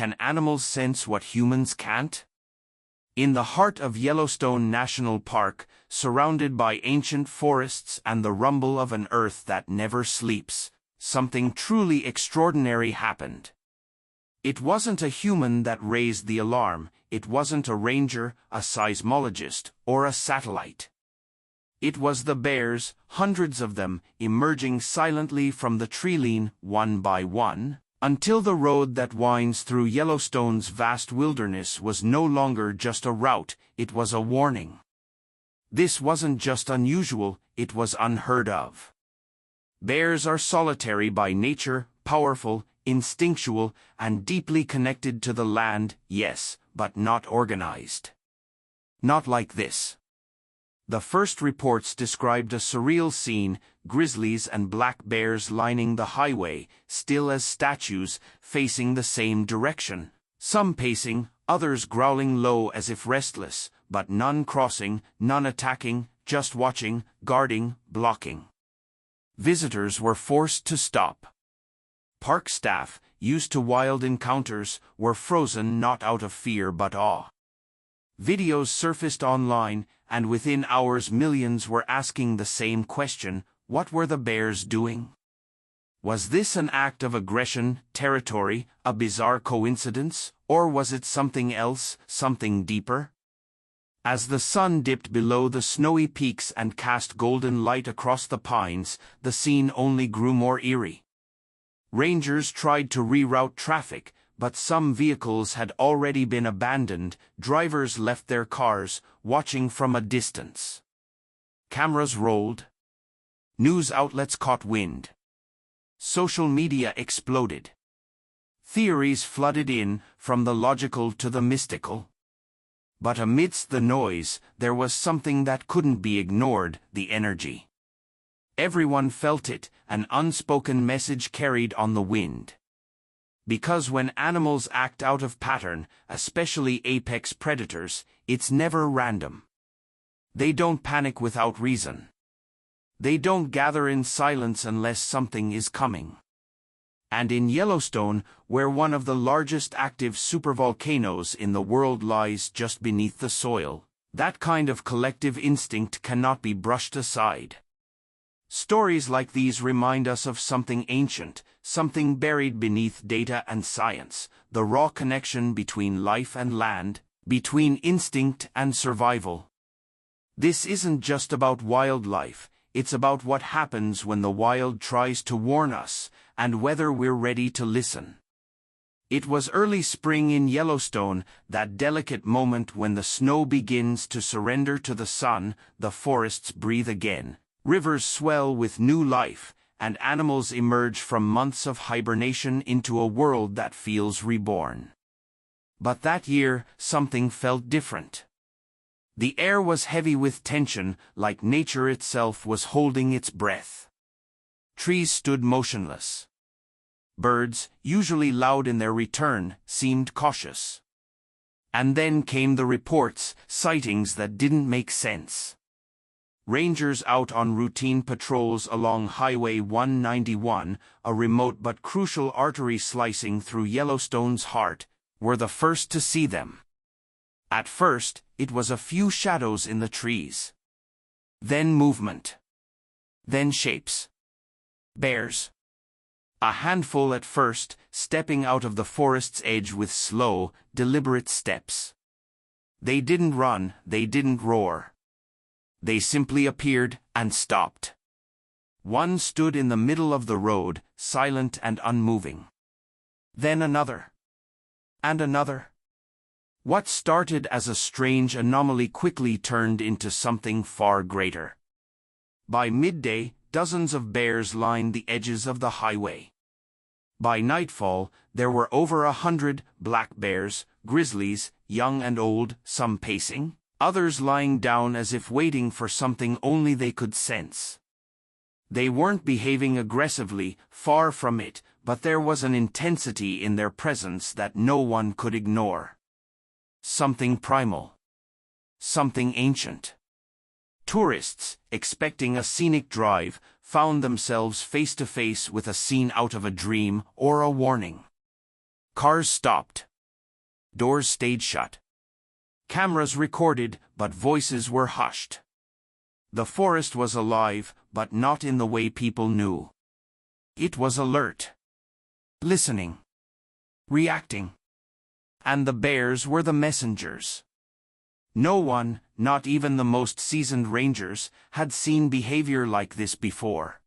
Can animals sense what humans can't? In the heart of Yellowstone National Park, surrounded by ancient forests and the rumble of an earth that never sleeps, something truly extraordinary happened. It wasn't a human that raised the alarm, it wasn't a ranger, a seismologist, or a satellite. It was the bears, hundreds of them, emerging silently from the treeline, one by one, until the road that winds through Yellowstone's vast wilderness was no longer just a route, it was a warning. This wasn't just unusual, it was unheard of. Bears are solitary by nature, powerful, instinctual, and deeply connected to the land, yes, but not organized. Not like this. The first reports described a surreal scene, grizzlies and black bears lining the highway, still as statues, facing the same direction. Some pacing, others growling low as if restless, but none crossing, none attacking, just watching, guarding, blocking. Visitors were forced to stop. Park staff, used to wild encounters, were frozen not out of fear but awe. Videos surfaced online, and within hours millions were asking the same question: what were the bears doing? Was this an act of aggression, territory, a bizarre coincidence, or was it something else, something deeper? As the sun dipped below the snowy peaks and cast golden light across the pines, the scene only grew more eerie. Rangers tried to reroute traffic, but some vehicles had already been abandoned. Drivers left their cars, watching from a distance. Cameras rolled. News outlets caught wind. Social media exploded. Theories flooded in, from the logical to the mystical. But amidst the noise, there was something that couldn't be ignored: the energy. Everyone felt it, an unspoken message carried on the wind. Because when animals act out of pattern, especially apex predators, it's never random. They don't panic without reason. They don't gather in silence unless something is coming. And in Yellowstone, where one of the largest active supervolcanoes in the world lies just beneath the soil, that kind of collective instinct cannot be brushed aside. Stories like these remind us of something ancient, something buried beneath data and science: the raw connection between life and land, between instinct and survival. This isn't just about wildlife, it's about what happens when the wild tries to warn us, and whether we're ready to listen. It was early spring in Yellowstone, that delicate moment when the snow begins to surrender to the sun, the forests breathe again. Rivers swell with new life, and animals emerge from months of hibernation into a world that feels reborn. But that year, something felt different. The air was heavy with tension, like nature itself was holding its breath. Trees stood motionless. Birds, usually loud in their return, seemed cautious. And then came the reports, sightings that didn't make sense. Rangers out on routine patrols along Highway 191, a remote but crucial artery slicing through Yellowstone's heart, were the first to see them. At first, it was a few shadows in the trees. Then movement. Then shapes. Bears. A handful at first, stepping out of the forest's edge with slow, deliberate steps. They didn't run, they didn't roar. They simply appeared and stopped. One stood in the middle of the road, silent and unmoving. Then another. And another. What started as a strange anomaly quickly turned into something far greater. By midday, dozens of bears lined the edges of the highway. By nightfall, there were over 100 black bears, grizzlies, young and old, some pacing, others lying down as if waiting for something only they could sense. They weren't behaving aggressively, far from it, but there was an intensity in their presence that no one could ignore. Something primal. Something ancient. Tourists, expecting a scenic drive, found themselves face to face with a scene out of a dream or a warning. Cars stopped. Doors stayed shut. Cameras recorded, but voices were hushed. The forest was alive, but not in the way people knew. It was alert. Listening. Reacting. And the bears were the messengers. No one, not even the most seasoned rangers, had seen behavior like this before.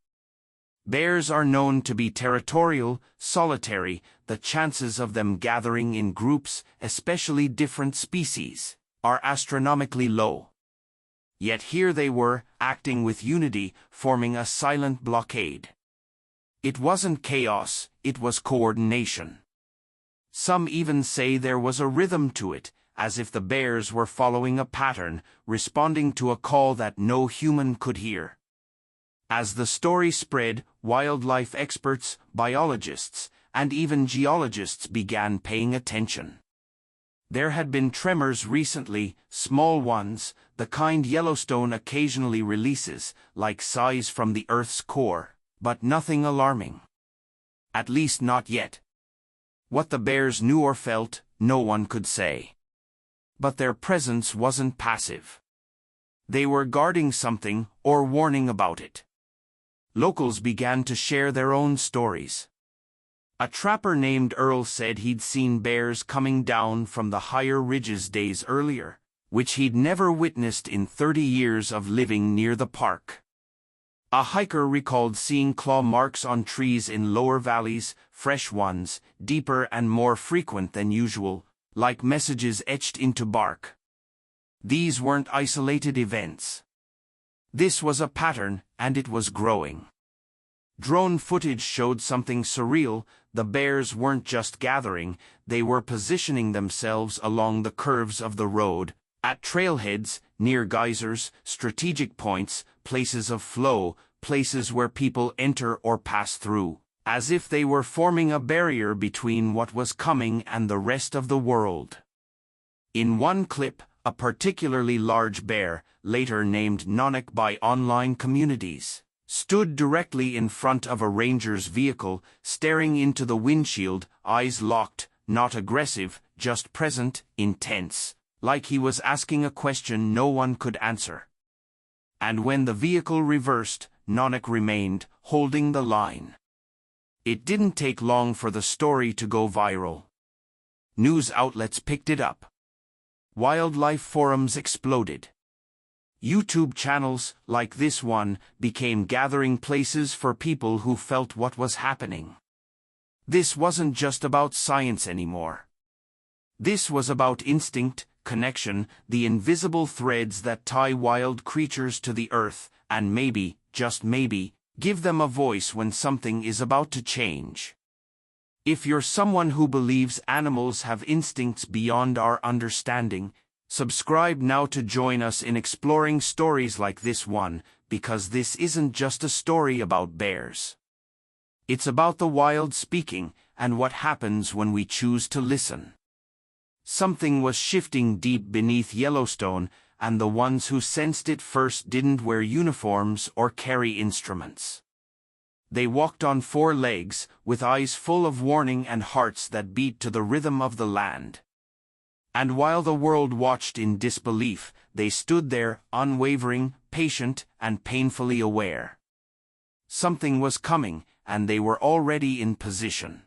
Bears are known to be territorial, solitary. The chances of them gathering in groups, especially different species, are astronomically low. Yet here they were, acting with unity, forming a silent blockade. It wasn't chaos, it was coordination. Some even say there was a rhythm to it, as if the bears were following a pattern, responding to a call that no human could hear. As the story spread, wildlife experts, biologists, and even geologists began paying attention. There had been tremors recently, small ones, the kind Yellowstone occasionally releases, like sighs from the Earth's core, but nothing alarming. At least not yet. What the bears knew or felt, no one could say. But their presence wasn't passive. They were guarding something, or warning about it. Locals began to share their own stories. A trapper named Earl said he'd seen bears coming down from the higher ridges days earlier, which he'd never witnessed in 30 years of living near the park. A hiker recalled seeing claw marks on trees in lower valleys, fresh ones, deeper and more frequent than usual, like messages etched into bark. These weren't isolated events. This was a pattern, and it was growing. Drone footage showed something surreal. The bears weren't just gathering, they were positioning themselves along the curves of the road, at trailheads, near geysers, strategic points, places of flow, places where people enter or pass through, as if they were forming a barrier between what was coming and the rest of the world. In one clip, a particularly large bear, later named Nonik by online communities, stood directly in front of a ranger's vehicle, staring into the windshield, eyes locked, not aggressive, just present, intense, like he was asking a question no one could answer. And when the vehicle reversed, Nonik remained, holding the line. It didn't take long for the story to go viral. News outlets picked it up. Wildlife forums exploded. YouTube channels, like this one, became gathering places for people who felt what was happening. This wasn't just about science anymore. This was about instinct, connection, the invisible threads that tie wild creatures to the earth, and maybe, just maybe, give them a voice when something is about to change. If you're someone who believes animals have instincts beyond our understanding, subscribe now to join us in exploring stories like this one, because this isn't just a story about bears. It's about the wild speaking, and what happens when we choose to listen. Something was shifting deep beneath Yellowstone, and the ones who sensed it first didn't wear uniforms or carry instruments. They walked on four legs, with eyes full of warning and hearts that beat to the rhythm of the land. And while the world watched in disbelief, they stood there, unwavering, patient, and painfully aware. Something was coming, and they were already in position.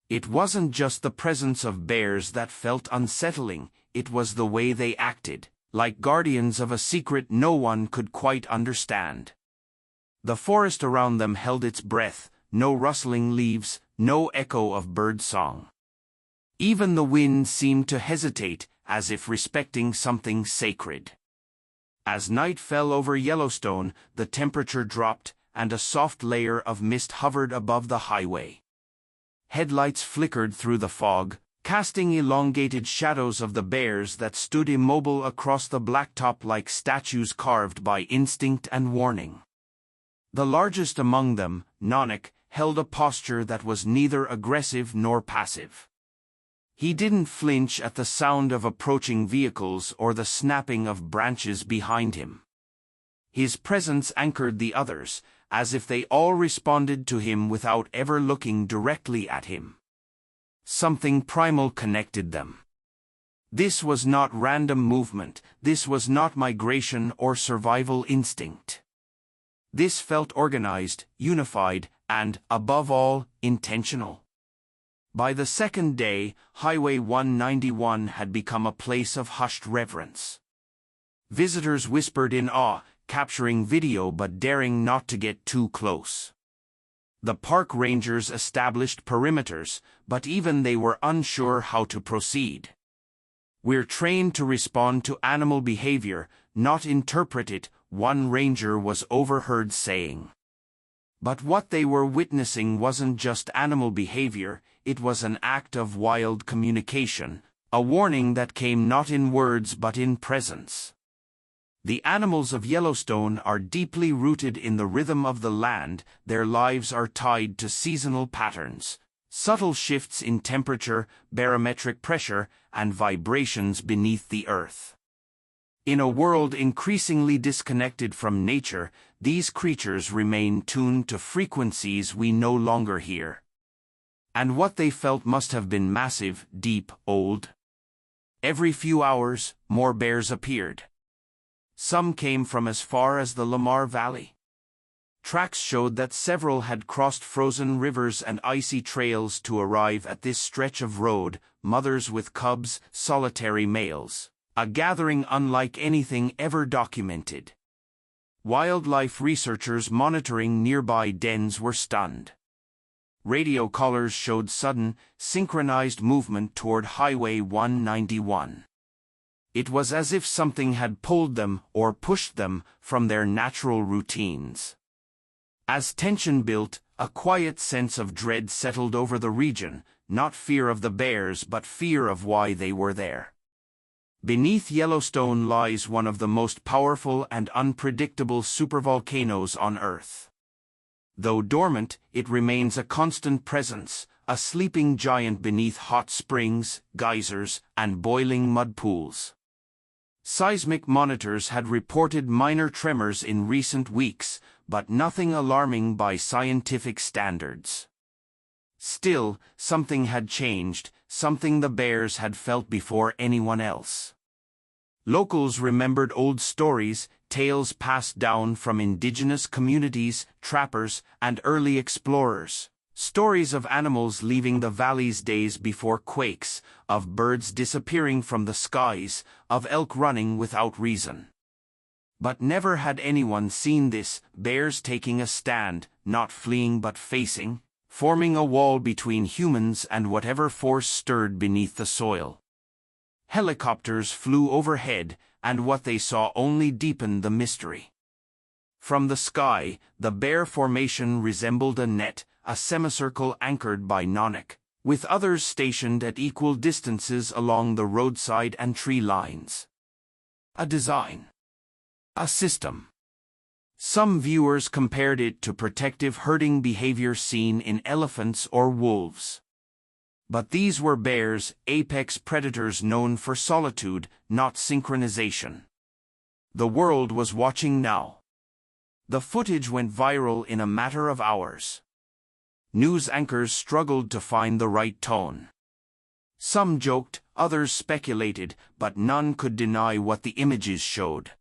It wasn't just the presence of bears that felt unsettling, it was the way they acted, like guardians of a secret no one could quite understand. The forest around them held its breath, no rustling leaves, no echo of bird song. Even the wind seemed to hesitate, as if respecting something sacred. As night fell over Yellowstone, the temperature dropped, and a soft layer of mist hovered above the highway. Headlights flickered through the fog, casting elongated shadows of the bears that stood immobile across the blacktop like statues carved by instinct and warning. The largest among them, Nonik, held a posture that was neither aggressive nor passive. He didn't flinch at the sound of approaching vehicles or the snapping of branches behind him. His presence anchored the others, as if they all responded to him without ever looking directly at him. Something primal connected them. This was not random movement, this was not migration or survival instinct. This felt organized, unified, and, above all, intentional. By the second day, Highway 191 had become a place of hushed reverence. Visitors whispered in awe, capturing video but daring not to get too close. The park rangers established perimeters, but even they were unsure how to proceed. "We're trained to respond to animal behavior, not interpret it," one ranger was overheard saying. But what they were witnessing wasn't just animal behavior, it was an act of wild communication, a warning that came not in words but in presence. The animals of Yellowstone are deeply rooted in the rhythm of the land, their lives are tied to seasonal patterns, subtle shifts in temperature, barometric pressure, and vibrations beneath the earth. In a world increasingly disconnected from nature, these creatures remain tuned to frequencies we no longer hear. And what they felt must have been massive, deep, old. Every few hours, more bears appeared. Some came from as far as the Lamar Valley. Tracks showed that several had crossed frozen rivers and icy trails to arrive at this stretch of road, mothers with cubs, solitary males. A gathering unlike anything ever documented. Wildlife researchers monitoring nearby dens were stunned. Radio collars showed sudden, synchronized movement toward Highway 191. It was as if something had pulled them or pushed them from their natural routines. As tension built, a quiet sense of dread settled over the region, not fear of the bears but fear of why they were there. Beneath Yellowstone lies one of the most powerful and unpredictable supervolcanoes on Earth. Though dormant, it remains a constant presence, a sleeping giant beneath hot springs, geysers, and boiling mud pools. Seismic monitors had reported minor tremors in recent weeks, but nothing alarming by scientific standards. Still, something had changed, something the bears had felt before anyone else. Locals remembered old stories, tales passed down from indigenous communities, trappers, and early explorers. Stories of animals leaving the valleys days before quakes, of birds disappearing from the skies, of elk running without reason. But never had anyone seen this, bears taking a stand, not fleeing but facing, forming a wall between humans and whatever force stirred beneath the soil. Helicopters flew overhead, and what they saw only deepened the mystery. From the sky, the bear formation resembled a net, a semicircle anchored by nonek, with others stationed at equal distances along the roadside and tree lines. A design. A system. Some viewers compared it to protective herding behavior seen in elephants or wolves. But these were bears, apex predators known for solitude, not synchronization. The world was watching now. The footage went viral in a matter of hours. News anchors struggled to find the right tone. Some joked, others speculated, but none could deny what the images showed.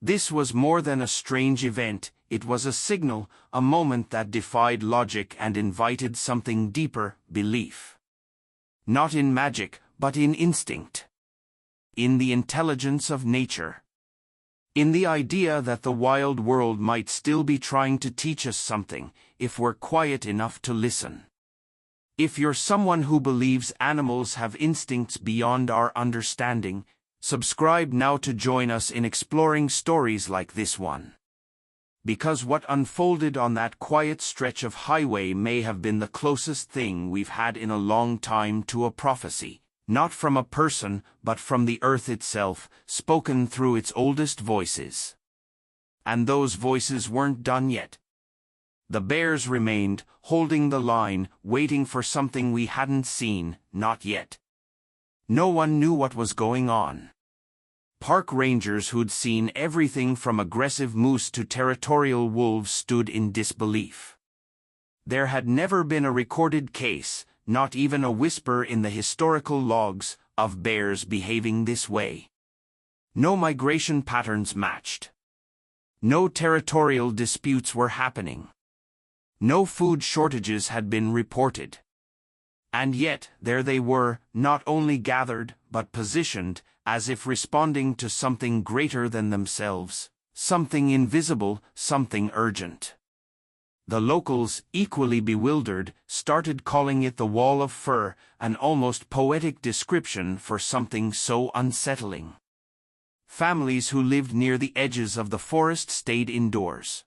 This was more than a strange event, it was a signal, a moment that defied logic and invited something deeper, belief. Not in magic, but in instinct. In the intelligence of nature. In the idea that the wild world might still be trying to teach us something, if we're quiet enough to listen. If you're someone who believes animals have instincts beyond our understanding, subscribe now to join us in exploring stories like this one. Because what unfolded on that quiet stretch of highway may have been the closest thing we've had in a long time to a prophecy, not from a person, but from the earth itself, spoken through its oldest voices. And those voices weren't done yet. The bears remained, holding the line, waiting for something we hadn't seen, not yet. No one knew what was going on. Park rangers who'd seen everything from aggressive moose to territorial wolves stood in disbelief. There had never been a recorded case, not even a whisper in the historical logs of bears behaving this way. No migration patterns matched. No territorial disputes were happening. No food shortages had been reported. And yet, there they were, not only gathered, but positioned, as if responding to something greater than themselves, something invisible, something urgent. The locals, equally bewildered, started calling it the wall of fur, an almost poetic description for something so unsettling. Families who lived near the edges of the forest stayed indoors.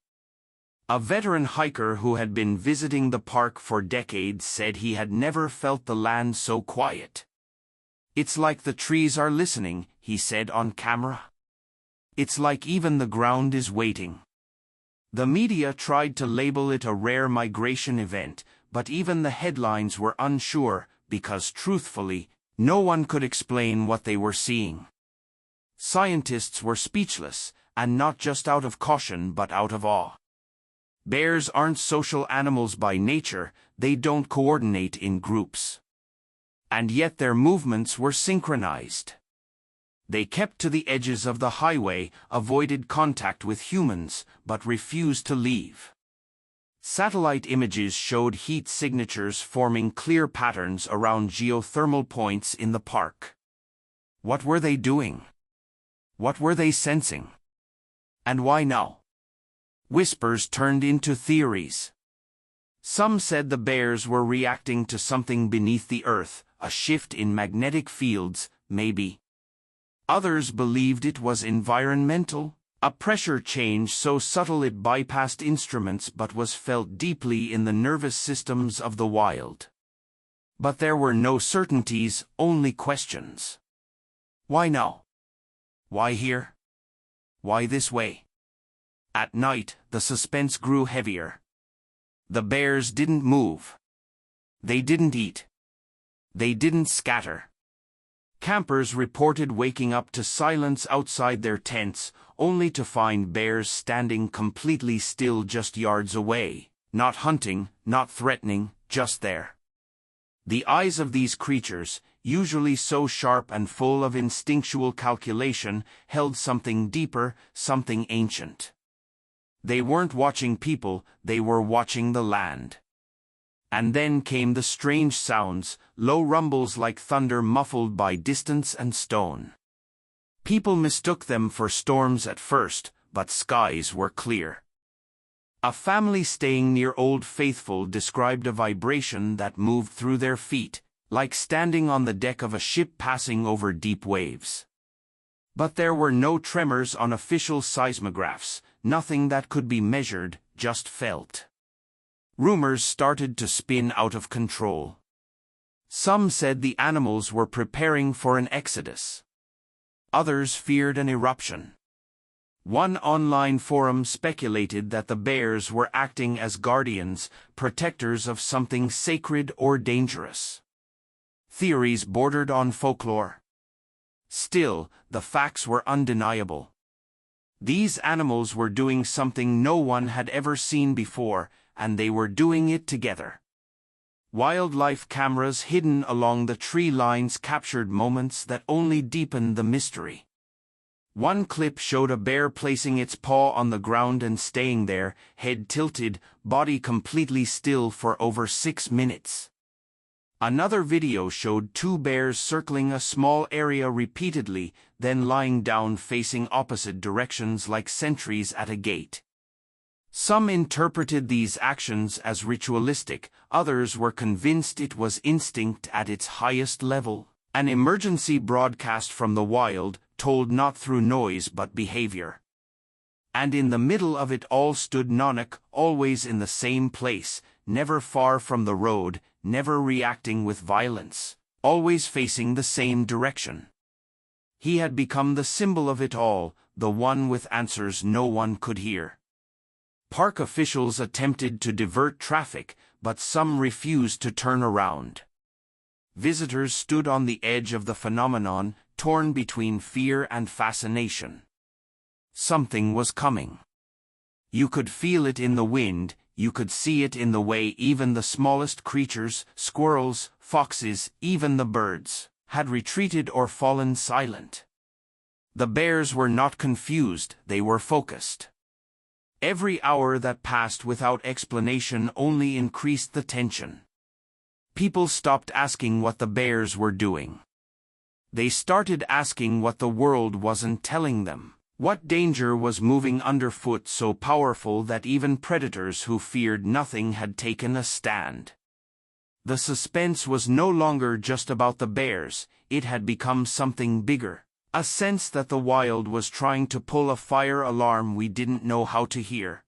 A veteran hiker who had been visiting the park for decades said he had never felt the land so quiet. "It's like the trees are listening," he said on camera. "It's like even the ground is waiting." The media tried to label it a rare migration event, but even the headlines were unsure, because truthfully, no one could explain what they were seeing. Scientists were speechless, and not just out of caution but out of awe. Bears aren't social animals by nature, they don't coordinate in groups. And yet their movements were synchronized. They kept to the edges of the highway, avoided contact with humans, but refused to leave. Satellite images showed heat signatures forming clear patterns around geothermal points in the park. What were they doing? What were they sensing? And why now? Whispers turned into theories. Some said the bears were reacting to something beneath the earth, a shift in magnetic fields, maybe. Others believed it was environmental, a pressure change so subtle it bypassed instruments but was felt deeply in the nervous systems of the wild. But there were no certainties, only questions. Why now? Why here? Why this way? At night, the suspense grew heavier. The bears didn't move. They didn't eat. They didn't scatter. Campers reported waking up to silence outside their tents, only to find bears standing completely still just yards away, not hunting, not threatening, just there. The eyes of these creatures, usually so sharp and full of instinctual calculation, held something deeper, something ancient. They weren't watching people, they were watching the land. And then came the strange sounds, low rumbles like thunder muffled by distance and stone. People mistook them for storms at first, but skies were clear. A family staying near Old Faithful described a vibration that moved through their feet, like standing on the deck of a ship passing over deep waves. But there were no tremors on official seismographs, nothing that could be measured, just felt. Rumors started to spin out of control. Some said the animals were preparing for an exodus. Others feared an eruption. One online forum speculated that the bears were acting as guardians, protectors of something sacred or dangerous. Theories bordered on folklore. Still, the facts were undeniable. These animals were doing something no one had ever seen before, and they were doing it together. Wildlife cameras hidden along the tree lines captured moments that only deepened the mystery. One clip showed a bear placing its paw on the ground and staying there, head tilted, body completely still for over 6 minutes. Another video showed 2 bears circling a small area repeatedly, then lying down facing opposite directions like sentries at a gate. Some interpreted these actions as ritualistic, others were convinced it was instinct at its highest level, an emergency broadcast from the wild, told not through noise but behavior. And in the middle of it all stood Nanak, always in the same place, never far from the road, never reacting with violence, always facing the same direction. He had become the symbol of it all, the one with answers no one could hear. Park officials attempted to divert traffic, but some refused to turn around. Visitors stood on the edge of the phenomenon, torn between fear and fascination. Something was coming. You could feel it in the wind, You could see it in the way even the smallest creatures, squirrels, foxes, even the birds, had retreated or fallen silent. The bears were not confused, they were focused. Every hour that passed without explanation only increased the tension. People stopped asking what the bears were doing. They started asking what the world wasn't telling them. What danger was moving underfoot so powerful that even predators who feared nothing had taken a stand? The suspense was no longer just about the bears, it had become something bigger. A sense that the wild was trying to pull a fire alarm we didn't know how to hear.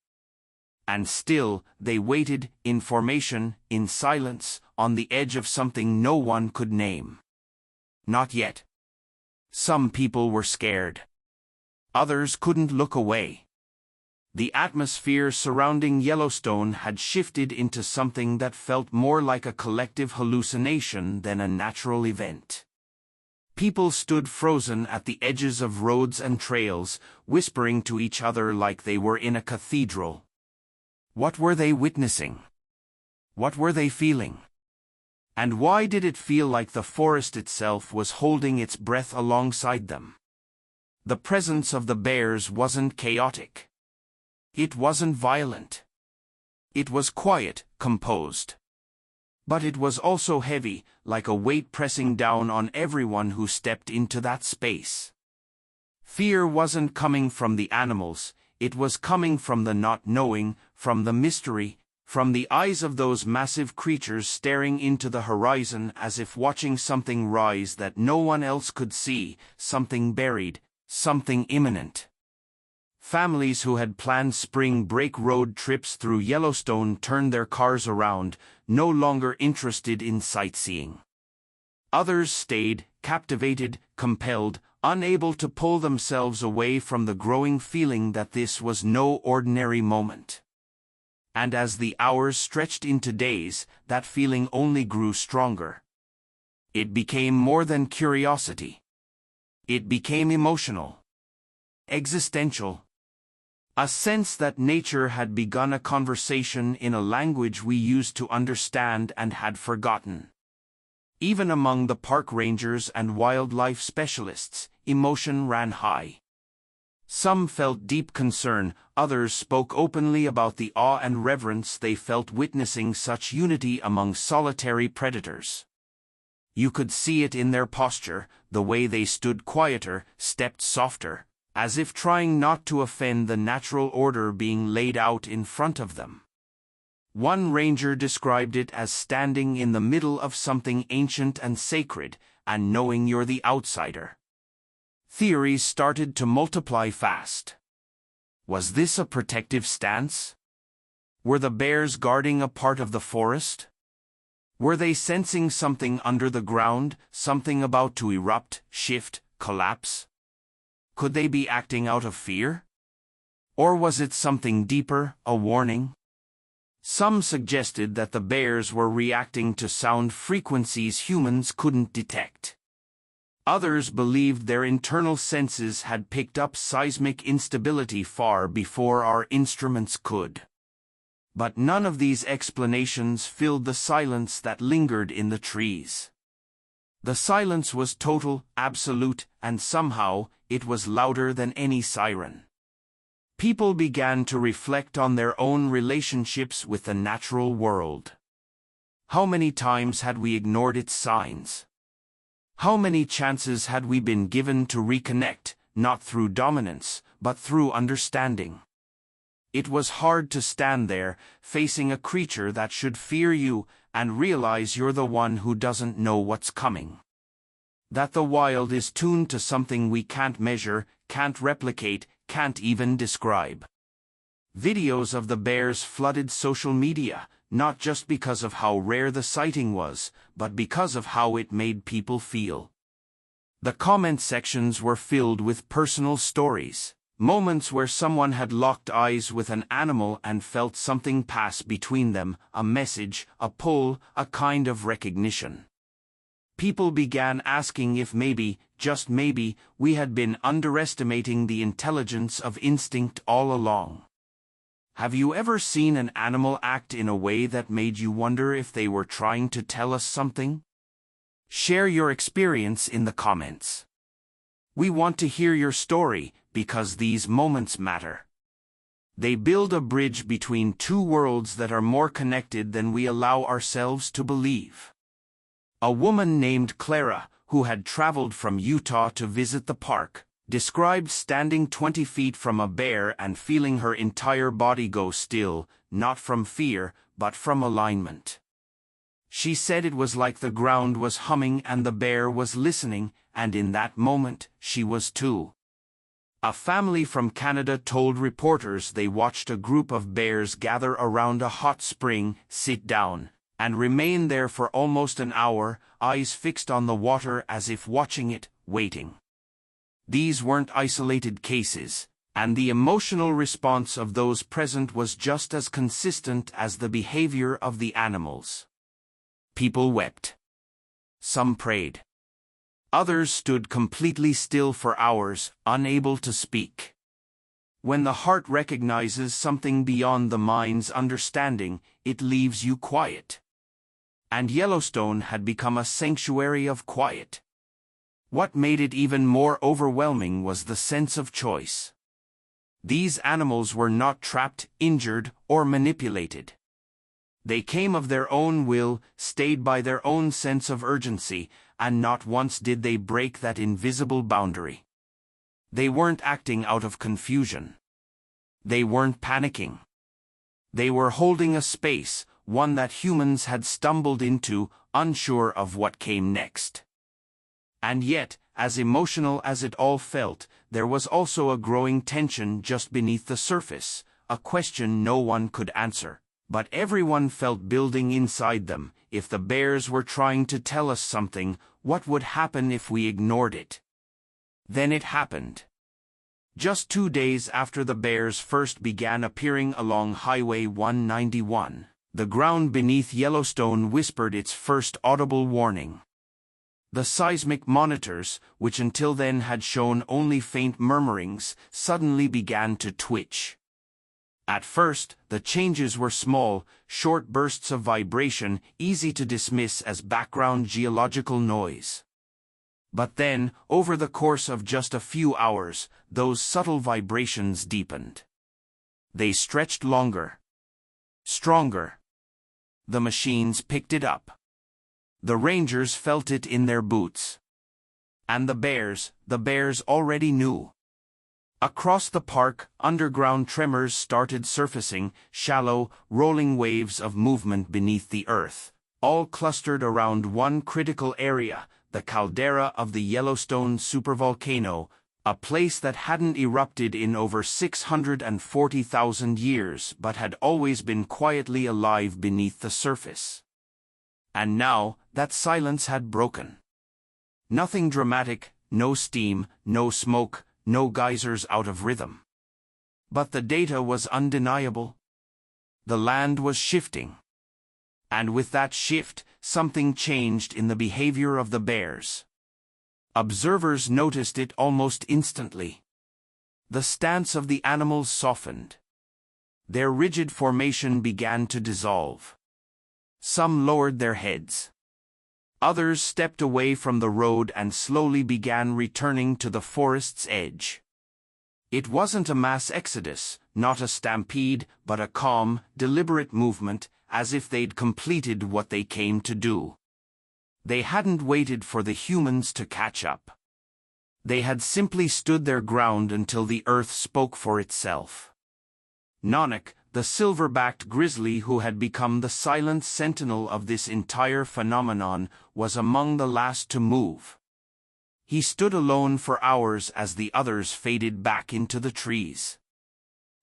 And still, they waited, in formation, in silence, on the edge of something no one could name. Not yet. Some people were scared. Others couldn't look away. The atmosphere surrounding Yellowstone had shifted into something that felt more like a collective hallucination than a natural event. People stood frozen at the edges of roads and trails, whispering to each other like they were in a cathedral. What were they witnessing? What were they feeling? And why did it feel like the forest itself was holding its breath alongside them? The presence of the bears wasn't chaotic. It wasn't violent. It was quiet, composed. But it was also heavy, like a weight pressing down on everyone who stepped into that space. Fear wasn't coming from the animals, it was coming from the not knowing, from the mystery, from the eyes of those massive creatures staring into the horizon as if watching something rise that no one else could see, something buried, something imminent. Families who had planned spring break road trips through Yellowstone turned their cars around, no longer interested in sightseeing. Others stayed, captivated, compelled, unable to pull themselves away from the growing feeling that this was no ordinary moment. And as the hours stretched into days, that feeling only grew stronger. It became more than curiosity. It became emotional, existential. A sense that nature had begun a conversation in a language we used to understand and had forgotten. Even among the park rangers and wildlife specialists, emotion ran high. Some felt deep concern, others spoke openly about the awe and reverence they felt witnessing such unity among solitary predators. You could see it in their posture, the way they stood quieter, stepped softer, as if trying not to offend the natural order being laid out in front of them. One ranger described it as standing in the middle of something ancient and sacred, and knowing you're the outsider. Theories started to multiply fast. Was this a protective stance? Were the bears guarding a part of the forest? Were they sensing something under the ground, something about to erupt, shift, collapse? Could they be acting out of fear? Or was it something deeper, a warning? Some suggested that the bears were reacting to sound frequencies humans couldn't detect. Others believed their internal senses had picked up seismic instability far before our instruments could. But none of these explanations filled the silence that lingered in the trees. The silence was total, absolute, and somehow, it was louder than any siren. People began to reflect on their own relationships with the natural world. How many times had we ignored its signs? How many chances had we been given to reconnect, not through dominance, but through understanding? It was hard to stand there, facing a creature that should fear you, and realize you're the one who doesn't know what's coming. That the wild is tuned to something we can't measure, can't replicate, can't even describe. Videos of the bears flooded social media, not just because of how rare the sighting was, but because of how it made people feel. The comment sections were filled with personal stories, moments where someone had locked eyes with an animal and felt something pass between them, a message, a pull, a kind of recognition. People began asking if maybe, just maybe, we had been underestimating the intelligence of instinct all along. Have you ever seen an animal act in a way that made you wonder if they were trying to tell us something? Share your experience in the comments. We want to hear your story because these moments matter. They build a bridge between two worlds that are more connected than we allow ourselves to believe. A woman named Clara, who had traveled from Utah to visit the park, described standing 20 feet from a bear and feeling her entire body go still, not from fear, but from alignment. She said it was like the ground was humming and the bear was listening, and in that moment, she was too. A family from Canada told reporters they watched a group of bears gather around a hot spring, sit down, and remain there for almost an hour, eyes fixed on the water as if watching it, waiting. These weren't isolated cases, and the emotional response of those present was just as consistent as the behavior of the animals. People wept. Some prayed. Others stood completely still for hours, unable to speak. When the heart recognizes something beyond the mind's understanding, it leaves you quiet. And Yellowstone had become a sanctuary of quiet. What made it even more overwhelming was the sense of choice. These animals were not trapped, injured, or manipulated. They came of their own will, stayed by their own sense of urgency, and not once did they break that invisible boundary. They weren't acting out of confusion. They weren't panicking. They were holding a space, one that humans had stumbled into, unsure of what came next. And yet, as emotional as it all felt, there was also a growing tension just beneath the surface, a question no one could answer. But everyone felt building inside them. If the bears were trying to tell us something, what would happen if we ignored it? Then it happened. Just 2 days after the bears first began appearing along Highway 191, the ground beneath Yellowstone whispered its first audible warning. The seismic monitors, which until then had shown only faint murmurings, suddenly began to twitch. At first, the changes were small, short bursts of vibration, easy to dismiss as background geological noise. But then, over the course of just a few hours, those subtle vibrations deepened. They stretched longer. Stronger. The machines picked it up. The rangers felt it in their boots. And the bears already knew. Across the park, underground tremors started surfacing, shallow, rolling waves of movement beneath the earth, all clustered around one critical area, the caldera of the Yellowstone supervolcano, a place that hadn't erupted in over 640,000 years but had always been quietly alive beneath the surface. And now, that silence had broken. Nothing dramatic, no steam, no smoke, no geysers out of rhythm. But the data was undeniable. The land was shifting. And with that shift, something changed in the behavior of the bears. Observers noticed it almost instantly. The stance of the animals softened. Their rigid formation began to dissolve. Some lowered their heads. Others stepped away from the road and slowly began returning to the forest's edge. It wasn't a mass exodus, not a stampede, but a calm, deliberate movement, as if they'd completed what they came to do. They hadn't waited for the humans to catch up. They had simply stood their ground until the earth spoke for itself. Nanak, the silver-backed grizzly who had become the silent sentinel of this entire phenomenon, was among the last to move. He stood alone for hours as the others faded back into the trees.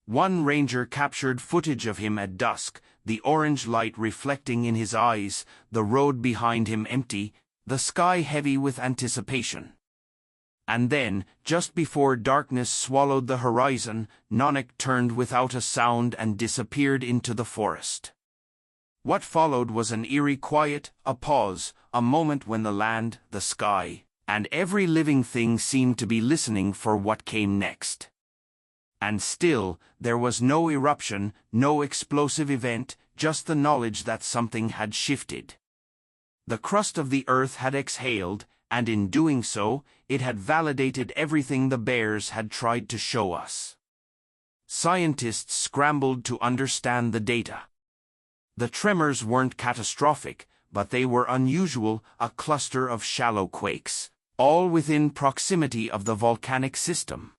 One ranger captured footage of him at dusk, the orange light reflecting in his eyes, the road behind him empty, the sky heavy with anticipation. And then, just before darkness swallowed the horizon, Nanak turned without a sound and disappeared into the forest. What followed was an eerie quiet, a pause, a moment when the land, the sky, and every living thing seemed to be listening for what came next. And still, there was no eruption, no explosive event, just the knowledge that something had shifted. The crust of the earth had exhaled, and in doing so, it had validated everything the bears had tried to show us. Scientists scrambled to understand the data. The tremors weren't catastrophic, but they were unusual, a cluster of shallow quakes, all within proximity of the volcanic system.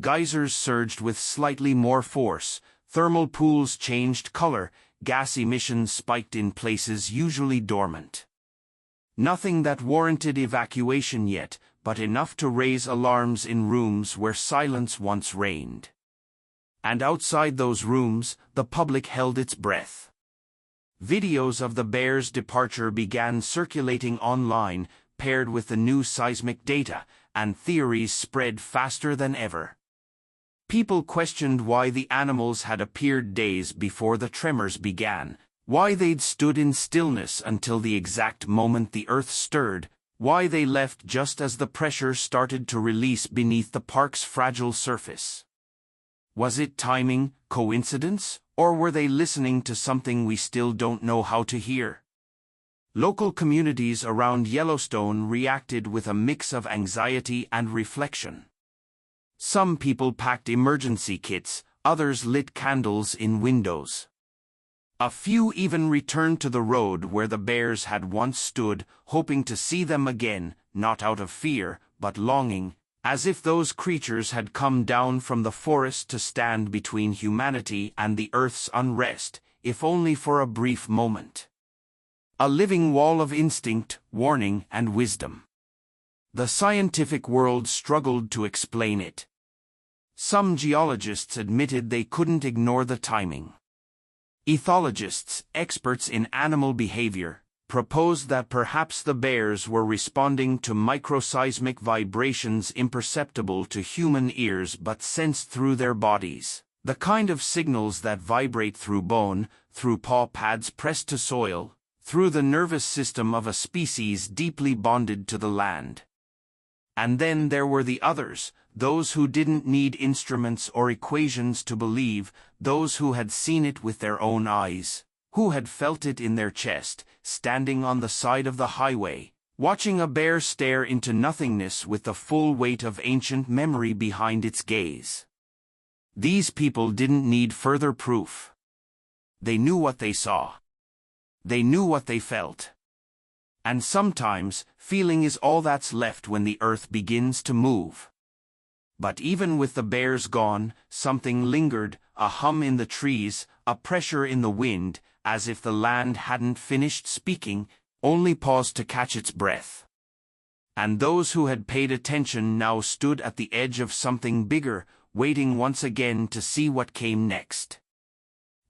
Geysers surged with slightly more force, thermal pools changed color, gas emissions spiked in places usually dormant. Nothing that warranted evacuation yet, but enough to raise alarms in rooms where silence once reigned. And outside those rooms, the public held its breath. Videos of the bear's departure began circulating online, paired with the new seismic data, and theories spread faster than ever. People questioned why the animals had appeared days before the tremors began, why they'd stood in stillness until the exact moment the earth stirred, why they left just as the pressure started to release beneath the park's fragile surface. Was it timing, coincidence, or were they listening to something we still don't know how to hear? Local communities around Yellowstone reacted with a mix of anxiety and reflection. Some people packed emergency kits, others lit candles in windows. A few even returned to the road where the bears had once stood, hoping to see them again, not out of fear, but longing, as if those creatures had come down from the forest to stand between humanity and the earth's unrest, if only for a brief moment. A living wall of instinct, warning, and wisdom. The scientific world struggled to explain it. Some geologists admitted they couldn't ignore the timing. Ethologists, experts in animal behavior, proposed that perhaps the bears were responding to microseismic vibrations imperceptible to human ears but sensed through their bodies, the kind of signals that vibrate through bone, through paw pads pressed to soil, through the nervous system of a species deeply bonded to the land. And then there were the others, those who didn't need instruments or equations to believe, those who had seen it with their own eyes, who had felt it in their chest, standing on the side of the highway, watching a bear stare into nothingness with the full weight of ancient memory behind its gaze. These people didn't need further proof. They knew what they saw. They knew what they felt. And sometimes, feeling is all that's left when the earth begins to move. But even with the bears gone, something lingered, a hum in the trees, a pressure in the wind, as if the land hadn't finished speaking, only paused to catch its breath. And those who had paid attention now stood at the edge of something bigger, waiting once again to see what came next.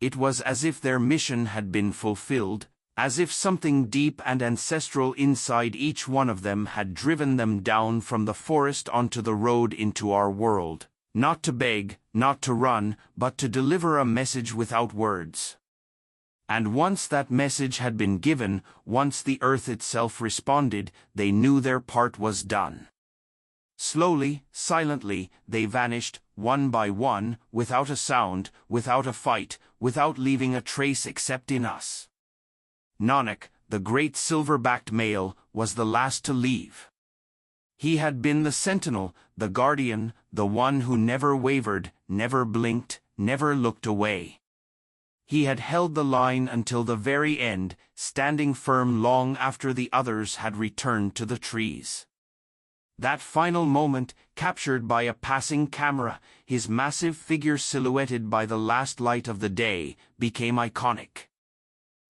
It was as if their mission had been fulfilled, as if something deep and ancestral inside each one of them had driven them down from the forest onto the road into our world, not to beg, not to run, but to deliver a message without words. And once that message had been given, once the earth itself responded, they knew their part was done. Slowly, silently, they vanished, one by one, without a sound, without a fight, without leaving a trace except in us. Nanak, the great silver-backed male, was the last to leave. He had been the sentinel, the guardian, the one who never wavered, never blinked, never looked away. He had held the line until the very end, standing firm long after the others had returned to the trees. That final moment, captured by a passing camera, his massive figure silhouetted by the last light of the day, became iconic.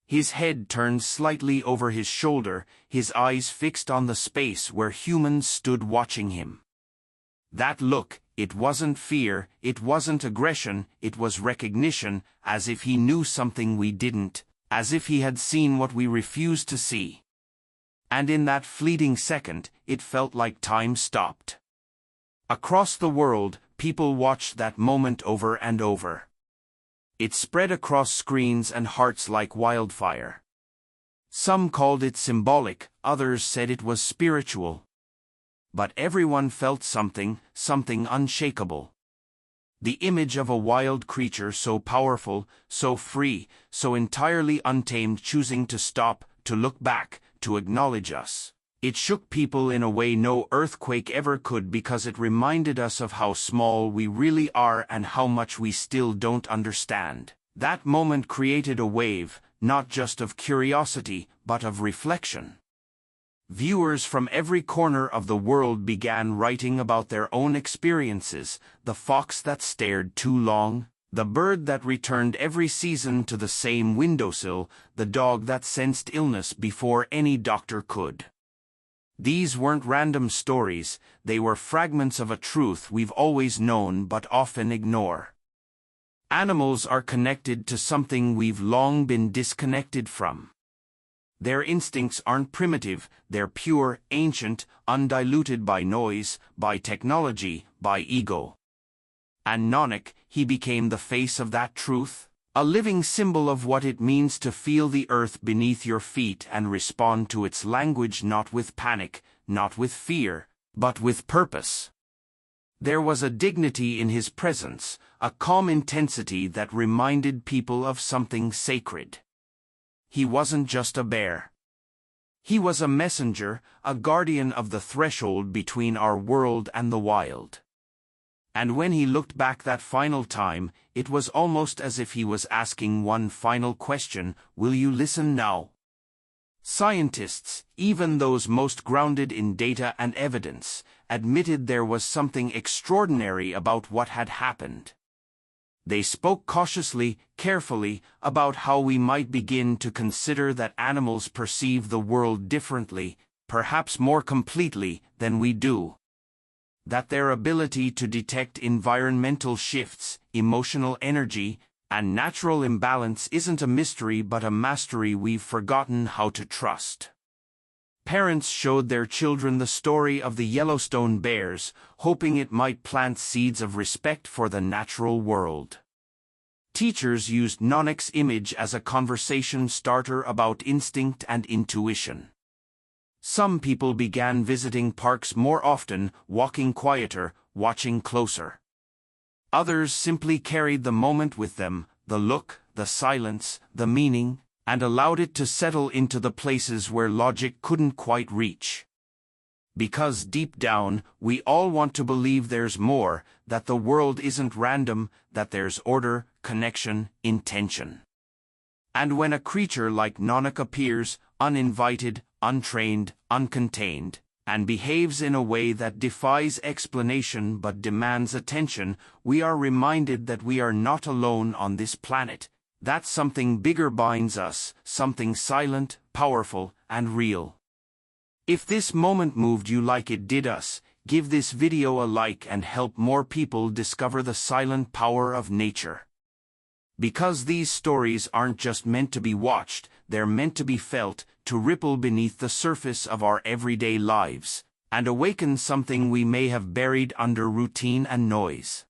His head turned slightly over his shoulder, his eyes fixed on the space where humans stood watching him. That look, it wasn't fear, it wasn't aggression, it was recognition, as if he knew something we didn't, as if he had seen what we refused to see. And in that fleeting second, it felt like time stopped. Across the world, people watched that moment over and over. It spread across screens and hearts like wildfire. Some called it symbolic, others said it was spiritual. But everyone felt something, something unshakable. The image of a wild creature so powerful, so free, so entirely untamed choosing to stop, to look back, to acknowledge us. It shook people in a way no earthquake ever could because it reminded us of how small we really are and how much we still don't understand. That moment created a wave, not just of curiosity, but of reflection. Viewers from every corner of the world began writing about their own experiences: the fox that stared too long, the bird that returned every season to the same windowsill, the dog that sensed illness before any doctor could. These weren't random stories, they were fragments of a truth we've always known but often ignore. Animals are connected to something we've long been disconnected from. Their instincts aren't primitive, they're pure, ancient, undiluted by noise, by technology, by ego. And Nanak, he became the face of that truth, a living symbol of what it means to feel the earth beneath your feet and respond to its language not with panic, not with fear, but with purpose. There was a dignity in his presence, a calm intensity that reminded people of something sacred. He wasn't just a bear. He was a messenger, a guardian of the threshold between our world and the wild. And when he looked back that final time, it was almost as if he was asking one final question: will you listen now? Scientists, even those most grounded in data and evidence, admitted there was something extraordinary about what had happened. They spoke cautiously, carefully, about how we might begin to consider that animals perceive the world differently, perhaps more completely, than we do. That their ability to detect environmental shifts, emotional energy, and natural imbalance isn't a mystery but a mastery we've forgotten how to trust. Parents showed their children the story of the Yellowstone bears, hoping it might plant seeds of respect for the natural world. Teachers used Nanak's image as a conversation starter about instinct and intuition. Some people began visiting parks more often, walking quieter, watching closer. Others simply carried the moment with them, the look, the silence, the meaning, and allowed it to settle into the places where logic couldn't quite reach. Because deep down, we all want to believe there's more, that the world isn't random, that there's order, connection, intention. And when a creature like Nanak appears, uninvited, untrained, uncontained, and behaves in a way that defies explanation but demands attention, we are reminded that we are not alone on this planet, that something bigger binds us, something silent, powerful, and real. If this moment moved you like it did us, give this video a like and help more people discover the silent power of nature. Because these stories aren't just meant to be watched, they're meant to be felt, to ripple beneath the surface of our everyday lives, and awaken something we may have buried under routine and noise.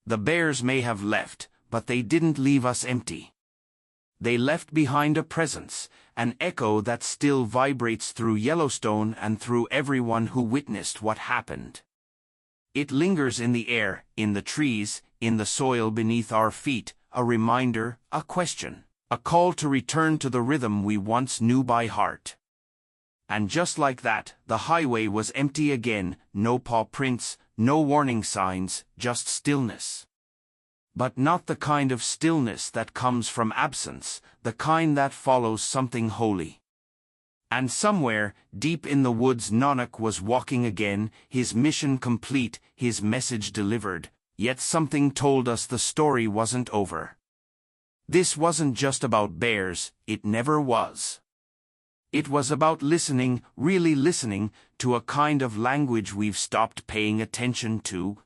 The bears may have left, but they didn't leave us empty. They left behind a presence, an echo that still vibrates through Yellowstone and through everyone who witnessed what happened. It lingers in the air, in the trees, in the soil beneath our feet, a reminder, a question, a call to return to the rhythm we once knew by heart. And just like that, the highway was empty again, no paw prints, no warning signs, just stillness. But not the kind of stillness that comes from absence, the kind that follows something holy. And somewhere, deep in the woods, Nanak was walking again, his mission complete, his message delivered, yet something told us the story wasn't over. This wasn't just about bears, it never was. It was about listening, really listening, to a kind of language we've stopped paying attention to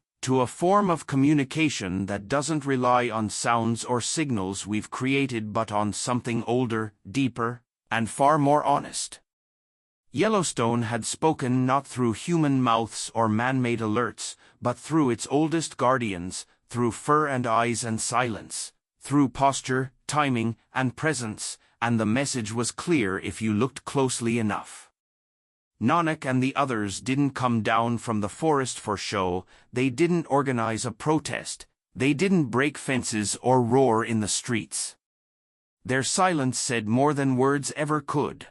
a form of communication that doesn't rely on sounds or signals we've created but on something older, deeper, and far more honest. Yellowstone had spoken not through human mouths or man-made alerts, but through its oldest guardians, through fur and eyes and silence, through posture, timing, and presence, and the message was clear if you looked closely enough. Nanak and the others didn't come down from the forest for show, they didn't organize a protest, They didn't break fences or roar in the streets. Their silence said more than words ever could.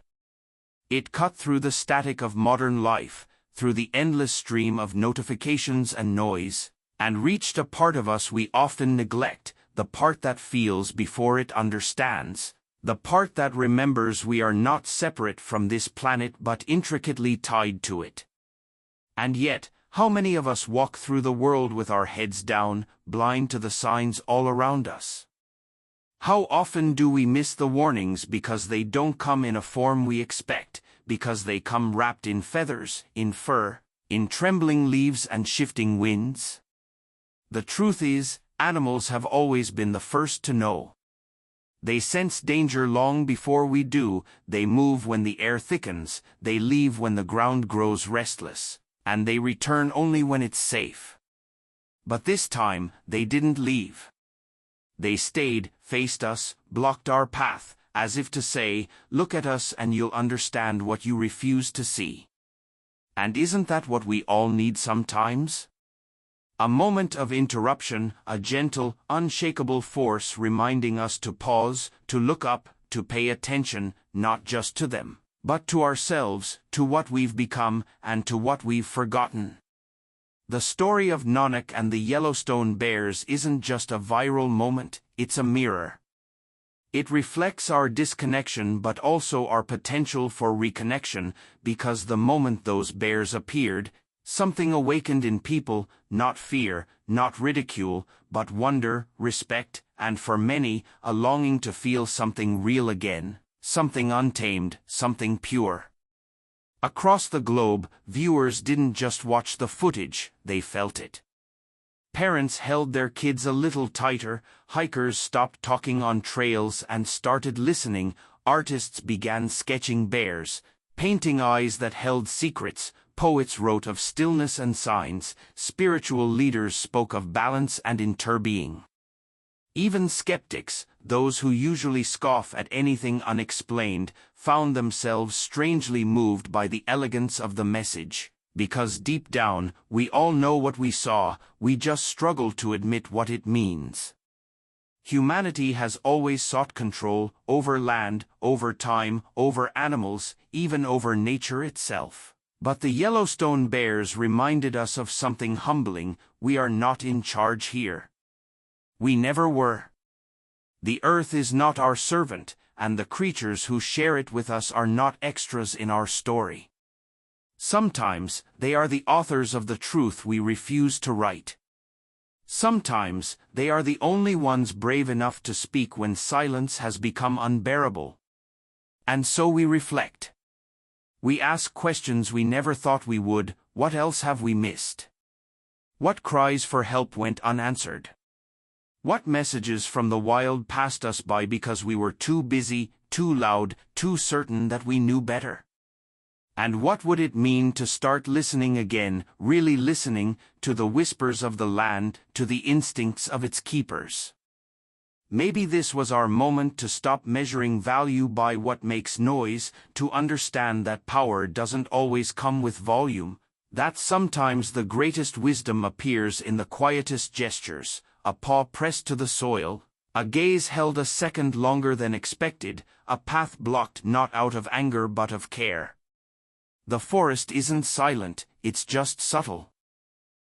It cut through the static of modern life, through the endless stream of notifications and noise, and reached a part of us we often neglect, the part that feels before it understands, the part that remembers we are not separate from this planet but intricately tied to it. And yet, how many of us walk through the world with our heads down, blind to the signs all around us? How often do we miss the warnings because they don't come in a form we expect, because they come wrapped in feathers, in fur, in trembling leaves and shifting winds? The truth is, animals have always been the first to know. They sense danger long before we do, they move when the air thickens, they leave when the ground grows restless, and they return only when it's safe. But this time, they didn't leave. They stayed, faced us, blocked our path, as if to say, look at us and you'll understand what you refuse to see. And isn't that what we all need sometimes? A moment of interruption, a gentle, unshakable force reminding us to pause, to look up, to pay attention, not just to them, but to ourselves, to what we've become, and to what we've forgotten. The story of Nanak and the Yellowstone bears isn't just a viral moment, it's a mirror. It reflects our disconnection but also our potential for reconnection, because the moment those bears appeared, something awakened in people, not fear, not ridicule, but wonder, respect, and for many, a longing to feel something real again, something untamed, something pure. Across the globe, viewers didn't just watch the footage, they felt it. Parents held their kids a little tighter, hikers stopped talking on trails and started listening, artists began sketching bears, painting eyes that held secrets, poets wrote of stillness and signs, spiritual leaders spoke of balance and interbeing. Even skeptics, those who usually scoff at anything unexplained, found themselves strangely moved by the elegance of the message, because deep down, we all know what we saw, we just struggle to admit what it means. Humanity has always sought control over land, over time, over animals, even over nature itself. But the Yellowstone bears reminded us of something humbling: we are not in charge here. We never were. The earth is not our servant, and the creatures who share it with us are not extras in our story. Sometimes, they are the authors of the truth we refuse to write. Sometimes, they are the only ones brave enough to speak when silence has become unbearable. And so we reflect. We ask questions we never thought we would: what else have we missed? What cries for help went unanswered? What messages from the wild passed us by because we were too busy, too loud, too certain that we knew better? And what would it mean to start listening again, really listening, to the whispers of the land, to the instincts of its keepers? Maybe this was our moment to stop measuring value by what makes noise, to understand that power doesn't always come with volume, that sometimes the greatest wisdom appears in the quietest gestures: a paw pressed to the soil, a gaze held a second longer than expected, a path blocked not out of anger but of care. The forest isn't silent, it's just subtle.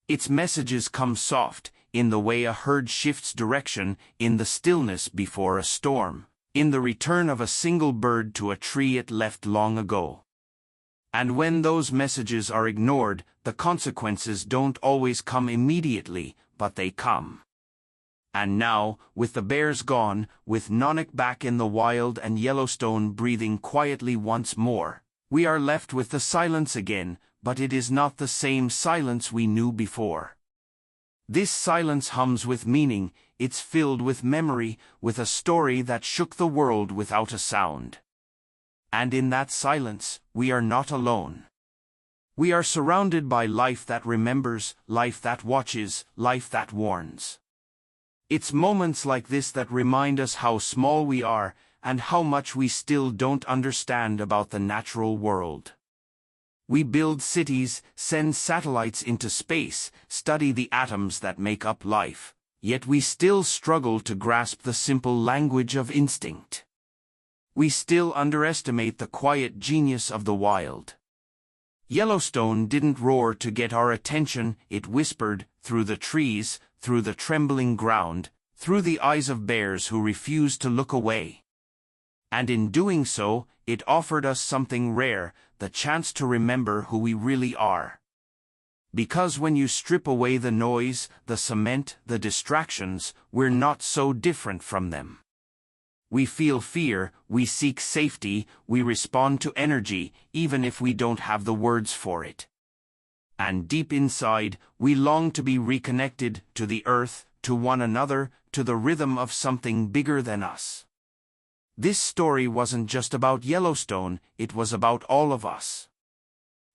Its messages come soft, in the way a herd shifts direction, in the stillness before a storm, in the return of a single bird to a tree it left long ago. And when those messages are ignored, the consequences don't always come immediately, but they come. And now, with the bears gone, with Nanak back in the wild and Yellowstone breathing quietly once more, we are left with the silence again, but it is not the same silence we knew before. This silence hums with meaning, it's filled with memory, with a story that shook the world without a sound. And in that silence, we are not alone. We are surrounded by life that remembers, life that watches, life that warns. It's moments like this that remind us how small we are, and how much we still don't understand about the natural world. We build cities, send satellites into space, study the atoms that make up life, Yet we still struggle to grasp the simple language of instinct. We still underestimate the quiet genius of the wild. Yellowstone didn't roar to get our attention, it whispered, through the trees, through the trembling ground, through the eyes of bears who refused to look away. And in doing so, it offered us something rare, the chance to remember who we really are. Because when you strip away the noise, the cement, the distractions, we're not so different from them. We feel fear, we seek safety, we respond to energy, even if we don't have the words for it. And deep inside, we long to be reconnected to the earth, to one another, to the rhythm of something bigger than us. This story wasn't just about Yellowstone, it was about all of us.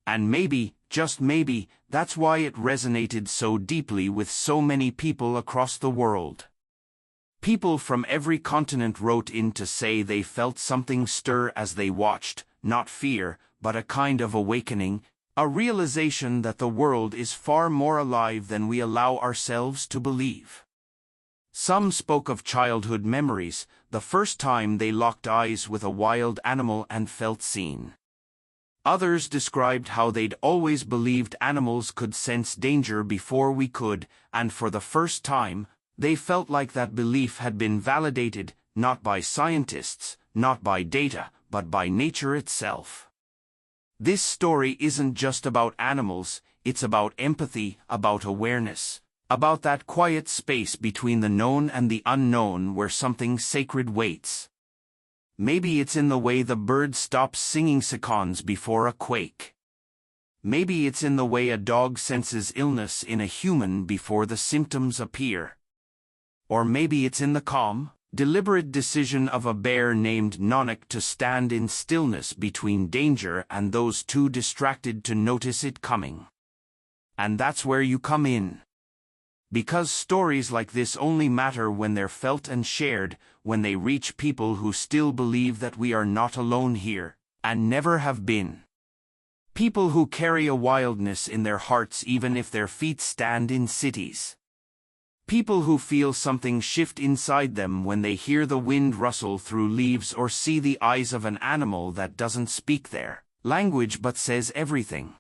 And maybe, just maybe, that's why it resonated so deeply with so many people across the world. People from every continent wrote in to say they felt something stir as they watched, not fear, but a kind of awakening, a realization that the world is far more alive than we allow ourselves to believe. Some spoke of childhood memories, the first time they locked eyes with a wild animal and felt seen. Others described how they'd always believed animals could sense danger before we could, and for the first time, they felt like that belief had been validated, not by scientists, not by data, but by nature itself. This story isn't just about animals, it's about empathy, about awareness, about that quiet space between the known and the unknown where something sacred waits. Maybe it's in the way the bird stops singing seconds before a quake. Maybe it's in the way a dog senses illness in a human before the symptoms appear. Or maybe it's in the calm, deliberate decision of a bear named Nanak to stand in stillness between danger and those too distracted to notice it coming. And that's where you come in. Because stories like this only matter when they're felt and shared, when they reach people who still believe that we are not alone here, and never have been. People who carry a wildness in their hearts even if their feet stand in cities. People who feel something shift inside them when they hear the wind rustle through leaves or see the eyes of an animal that doesn't speak their language but says everything.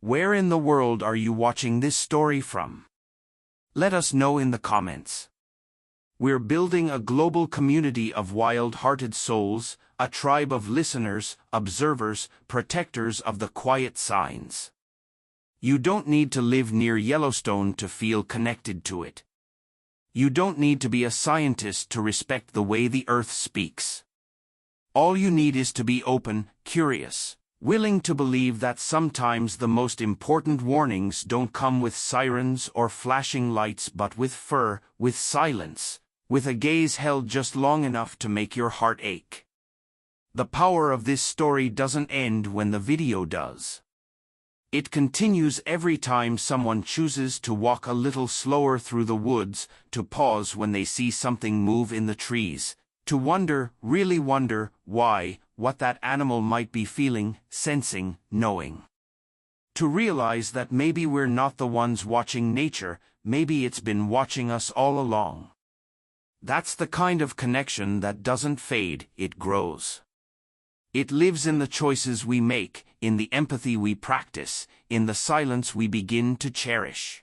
Where in the world are you watching this story from? Let us know in the comments. We're building a global community of wild-hearted souls, a tribe of listeners, observers, protectors of the quiet signs. You don't need to live near Yellowstone to feel connected to it. You don't need to be a scientist to respect the way the earth speaks. All you need is to be open, curious, willing to believe that sometimes the most important warnings don't come with sirens or flashing lights but with fur, with silence, with a gaze held just long enough to make your heart ache. The power of this story doesn't end when the video does. It continues every time someone chooses to walk a little slower through the woods, to pause when they see something move in the trees, to wonder, really wonder, why, what that animal might be feeling, sensing, knowing. To realize that maybe we're not the ones watching nature, maybe it's been watching us all along. That's the kind of connection that doesn't fade, it grows. It lives in the choices we make, in the empathy we practice, in the silence we begin to cherish.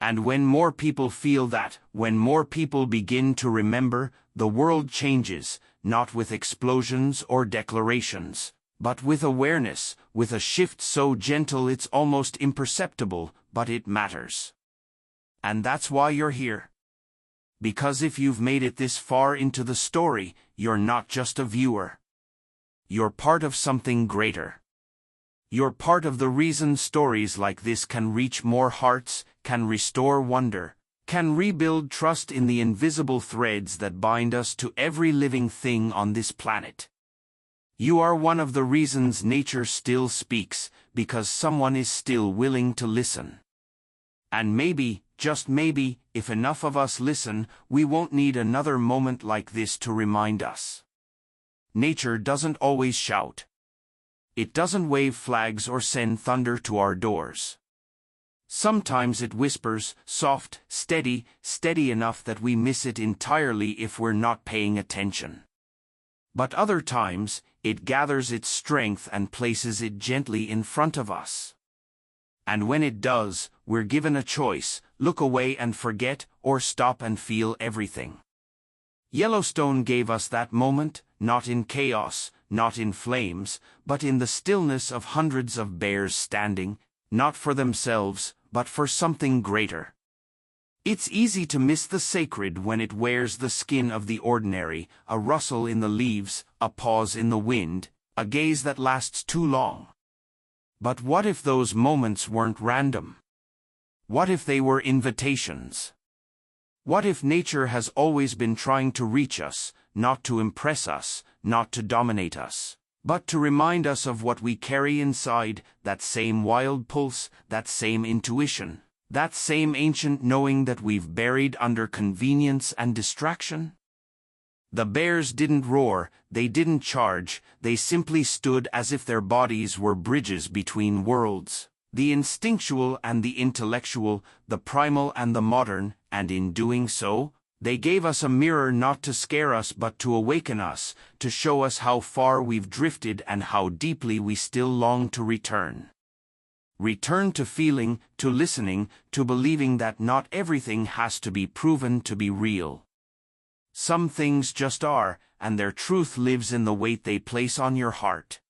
And when more people feel that, when more people begin to remember, the world changes, not with explosions or declarations, but with awareness, with a shift so gentle it's almost imperceptible, but it matters. And that's why you're here. Because if you've made it this far into the story, you're not just a viewer. You're part of something greater. You're part of the reason stories like this can reach more hearts, can restore wonder, can rebuild trust in the invisible threads that bind us to every living thing on this planet. You are one of the reasons nature still speaks, because someone is still willing to listen. And maybe, just maybe, if enough of us listen, we won't need another moment like this to remind us. Nature doesn't always shout. It doesn't wave flags or send thunder to our doors. Sometimes it whispers, soft, steady, steady enough that we miss it entirely if we're not paying attention. But other times, it gathers its strength and places it gently in front of us. And when it does, we're given a choice: look away and forget, or stop and feel everything. Yellowstone gave us that moment, not in chaos, not in flames, but in the stillness of hundreds of bears standing, not for themselves, but for something greater. It's easy to miss the sacred when it wears the skin of the ordinary, a rustle in the leaves, a pause in the wind, a gaze that lasts too long. But what if those moments weren't random? What if they were invitations? What if nature has always been trying to reach us, not to impress us, not to dominate us, but to remind us of what we carry inside, that same wild pulse, that same intuition, that same ancient knowing that we've buried under convenience and distraction? The bears didn't roar, they didn't charge, they simply stood as if their bodies were bridges between worlds, the instinctual and the intellectual, the primal and the modern, and in doing so, they gave us a mirror not to scare us but to awaken us, to show us how far we've drifted and how deeply we still long to return. Return to feeling, to listening, to believing that not everything has to be proven to be real. Some things just are, and their truth lives in the weight they place on your heart.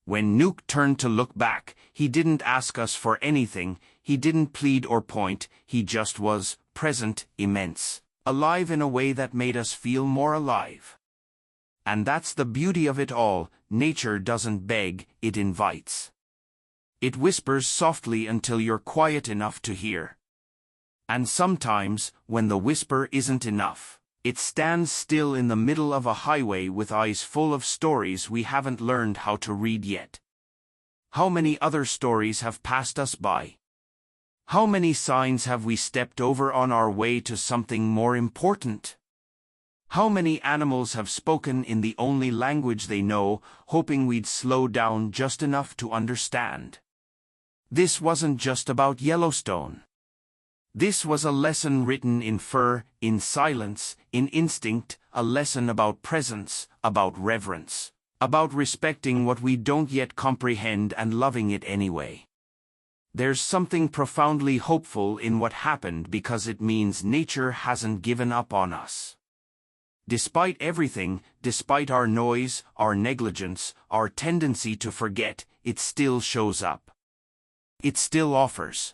When Nuke turned to look back, he didn't ask us for anything, he didn't plead or point, he just was, present, immense, alive in a way that made us feel more alive. And that's the beauty of it all: nature doesn't beg, it invites. It whispers softly until you're quiet enough to hear. And sometimes, when the whisper isn't enough, it stands still in the middle of a highway with eyes full of stories we haven't learned how to read yet. How many other stories have passed us by? How many signs have we stepped over on our way to something more important? How many animals have spoken in the only language they know, hoping we'd slow down just enough to understand? This wasn't just about Yellowstone. This was a lesson written in fur, in silence, in instinct, a lesson about presence, about reverence, about respecting what we don't yet comprehend and loving it anyway. There's something profoundly hopeful in what happened because it means nature hasn't given up on us. Despite everything, despite our noise, our negligence, our tendency to forget, it still shows up. It still offers.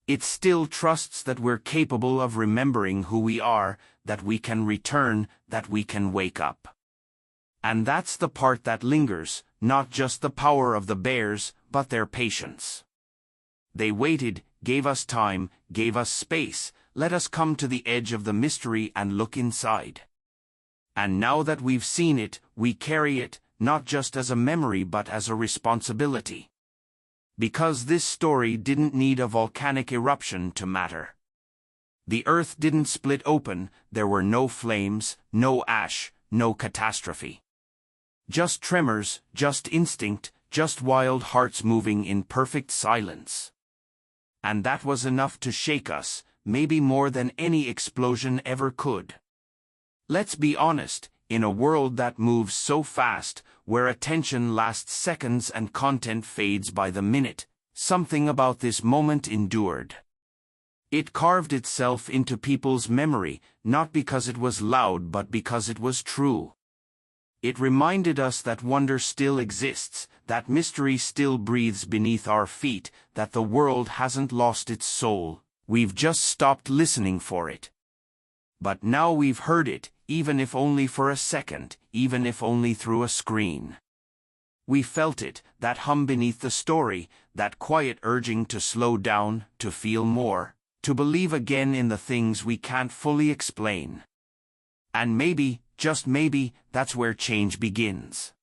It still trusts that we're capable of remembering who we are, that we can return, that we can wake up. And that's the part that lingers, not just the power of the bears, but their patience. They waited, gave us time, gave us space, let us come to the edge of the mystery and look inside. And now that we've seen it, we carry it, not just as a memory but as a responsibility. Because this story didn't need a volcanic eruption to matter. The earth didn't split open, there were no flames, no ash, no catastrophe. Just tremors, just instinct, just wild hearts moving in perfect silence. And that was enough to shake us, maybe more than any explosion ever could. Let's be honest, in a world that moves so fast, where attention lasts seconds and content fades by the minute, something about this moment endured. It carved itself into people's memory, not because it was loud but because it was true. It reminded us that wonder still exists, that mystery still breathes beneath our feet, that the world hasn't lost its soul, we've just stopped listening for it. But now we've heard it, even if only for a second, even if only through a screen. We felt it, that hum beneath the story, that quiet urging to slow down, to feel more, to believe again in the things we can't fully explain. And maybe, just maybe, that's where change begins.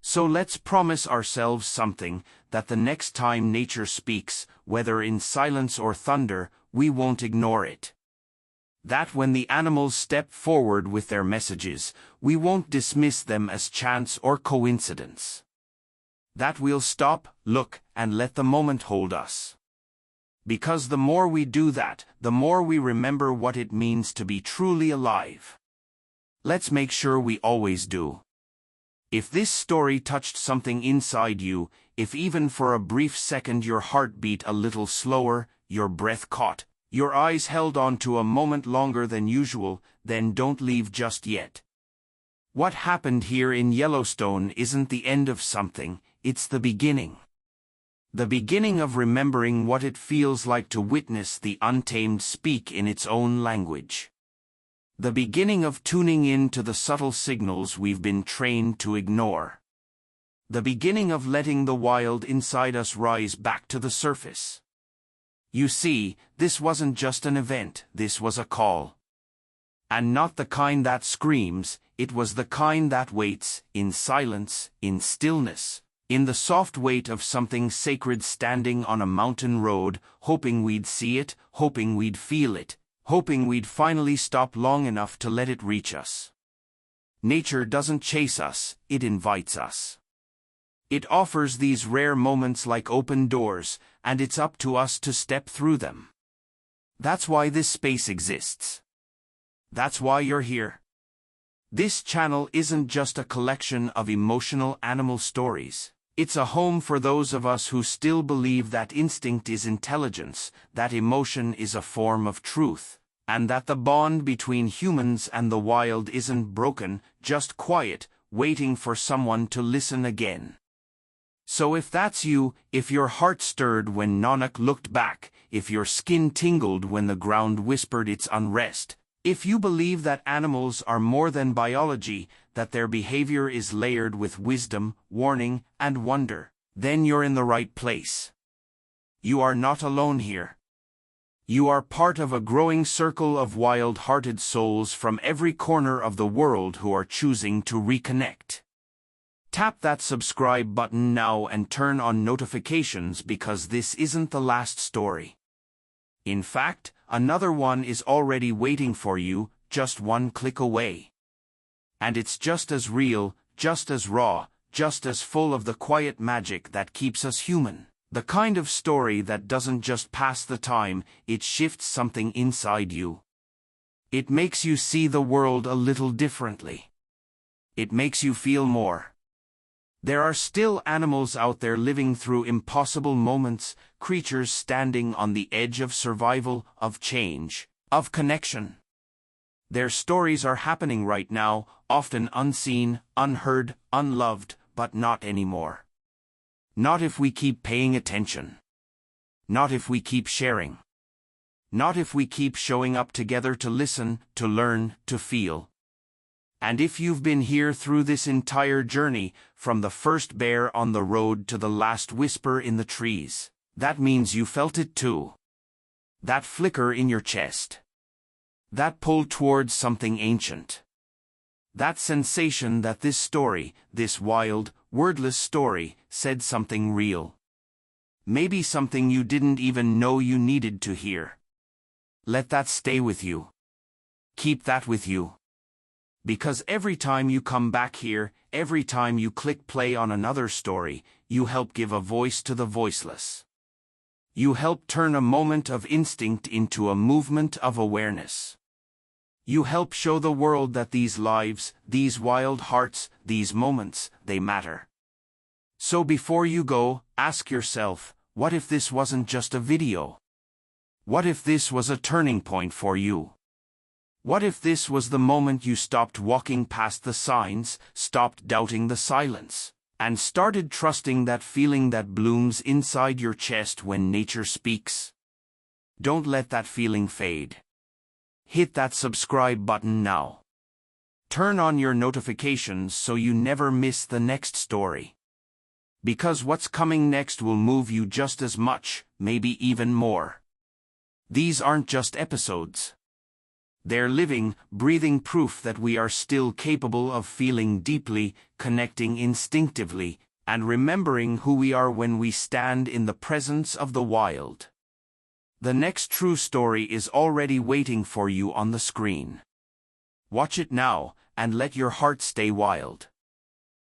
So let's promise ourselves something, that the next time nature speaks, whether in silence or thunder, we won't ignore it. That when the animals step forward with their messages, we won't dismiss them as chance or coincidence. That we'll stop, look, and let the moment hold us. Because the more we do that, the more we remember what it means to be truly alive. Let's make sure we always do. If this story touched something inside you, if even for a brief second your heart beat a little slower, your breath caught, your eyes held on to a moment longer than usual, then don't leave just yet. What happened here in Yellowstone isn't the end of something, it's the beginning. The beginning of remembering what it feels like to witness the untamed speak in its own language. The beginning of tuning in to the subtle signals we've been trained to ignore. The beginning of letting the wild inside us rise back to the surface. You see, this wasn't just an event, this was a call. And not the kind that screams, it was the kind that waits, in silence, in stillness, in the soft weight of something sacred standing on a mountain road, hoping we'd see it, hoping we'd feel it, hoping we'd finally stop long enough to let it reach us. Nature doesn't chase us, it invites us. It offers these rare moments like open doors, and it's up to us to step through them. That's why this space exists. That's why you're here. This channel isn't just a collection of emotional animal stories. It's a home for those of us who still believe that instinct is intelligence, that emotion is a form of truth, and that the bond between humans and the wild isn't broken, just quiet, waiting for someone to listen again. So if that's you, if your heart stirred when Nanak looked back, if your skin tingled when the ground whispered its unrest, if you believe that animals are more than biology, that their behavior is layered with wisdom, warning, and wonder, then you're in the right place. You are not alone here. You are part of a growing circle of wild-hearted souls from every corner of the world who are choosing to reconnect. Tap that subscribe button now and turn on notifications because this isn't the last story. In fact, another one is already waiting for you, just one click away. And it's just as real, just as raw, just as full of the quiet magic that keeps us human. The kind of story that doesn't just pass the time, it shifts something inside you. It makes you see the world a little differently. It makes you feel more. There are still animals out there living through impossible moments, creatures standing on the edge of survival, of change, of connection. Their stories are happening right now, often unseen, unheard, unloved, but not anymore. Not if we keep paying attention. Not if we keep sharing. Not if we keep showing up together to listen, to learn, to feel. And if you've been here through this entire journey, from the first bear on the road to the last whisper in the trees, that means you felt it too. That flicker in your chest. That pull towards something ancient. That sensation that this story, this wild, wordless story, said something real. Maybe something you didn't even know you needed to hear. Let that stay with you. Keep that with you. Because every time you come back here, every time you click play on another story, you help give a voice to the voiceless. You help turn a moment of instinct into a movement of awareness. You help show the world that these lives, these wild hearts, these moments, they matter. So before you go, ask yourself, what if this wasn't just a video? What if this was a turning point for you? What if this was the moment you stopped walking past the signs, stopped doubting the silence, and started trusting that feeling that blooms inside your chest when nature speaks? Don't let that feeling fade. Hit that subscribe button now. Turn on your notifications so you never miss the next story. Because what's coming next will move you just as much, maybe even more. These aren't just episodes. They're living, breathing proof that we are still capable of feeling deeply, connecting instinctively, and remembering who we are when we stand in the presence of the wild. The next true story is already waiting for you on the screen. Watch it now, and let your heart stay wild.